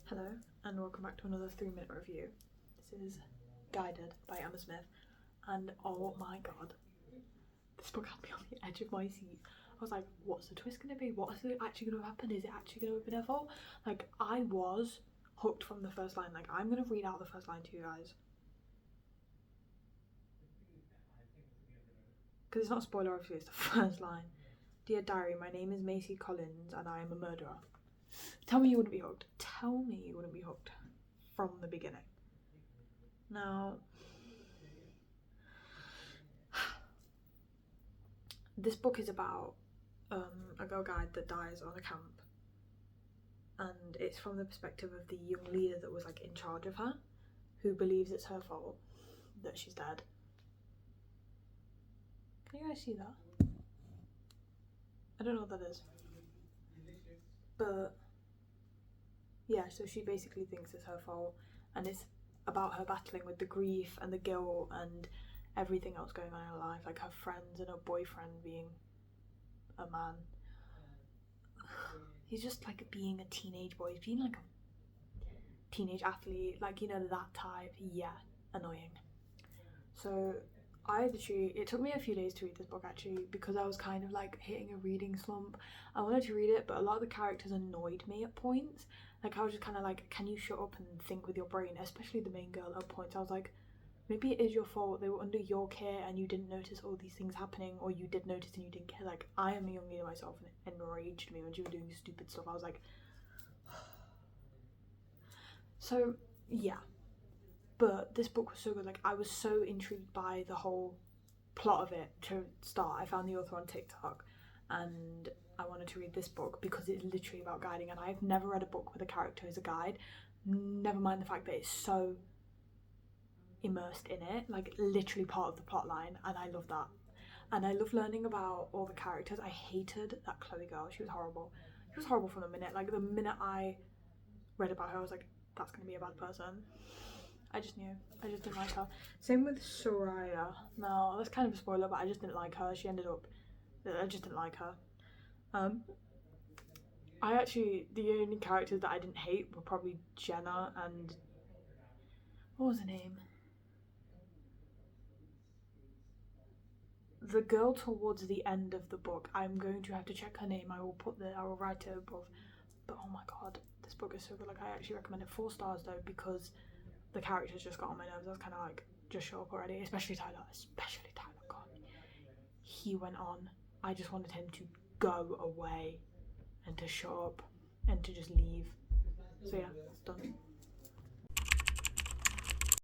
Hello and welcome back to another 3-minute review. This is Guided by Emma Smith, and oh my god, this book had me on the edge of my seat. I was like, what's the twist going to be? What is it actually going to happen? Is it actually going to open her fault? Like, I was hooked from the first line. Like, I'm going to read out the first line to you guys, because it's not a spoiler, obviously, it's the first line. Dear Diary, my name is Macy Collins and I am a murderer. Tell me you wouldn't be hooked. Tell me you wouldn't be hooked from the beginning. Now, this book is about a girl guide that dies on a camp, and it's from the perspective of the young leader that was like in charge of her, who believes it's her fault that she's dead. Can you guys see that? I don't know what that is, but yeah, so she basically thinks it's her fault, and it's about her battling with the grief and the guilt and everything else going on in her life, like her friends and her boyfriend being a man. He's just like being a teenage boy. He's being like a teenage athlete, like, you know, that type. Yeah, annoying. So it took me a few days to read this book actually, because I was kind of like hitting a reading slump. I wanted to read it, but a lot of the characters annoyed me at points. Like, I was just kind of like, can you shut up and think with your brain? Especially the main girl at points. I was like, maybe it is your fault. They were under your care and you didn't notice all these things happening, or you did notice and you didn't care. Like, I am a young leader myself, and it enraged me when she was doing stupid stuff. I was like, so yeah. But this book was so good. Like, I was so intrigued by the whole plot of it to start. I found the author on TikTok and I wanted to read this book because it's literally about guiding, and I've never read a book where the character is a guide. Never mind the fact that it's so immersed in it, like literally part of the plot line, and I love that. And I love learning about all the characters. I hated that Chloe girl. She was horrible. She was horrible from the minute. Like, the minute I read about her, I was like, that's gonna be a bad person. I just knew. I just didn't like her. Same with Soraya. No, that's kind of a spoiler, but I just didn't like her. I just didn't like her. The only characters that I didn't hate were probably Jenna and, what was her name? The girl towards the end of the book. I'm going to have to check her name. I will write it above. But oh my god, this book is so good. Like, I actually recommend it. 4 stars though, because the characters just got on my nerves. I was kind of like, just show up already. Especially Tyler. God, he went on. I just wanted him to go away and to show up and to just leave. So yeah, it's done.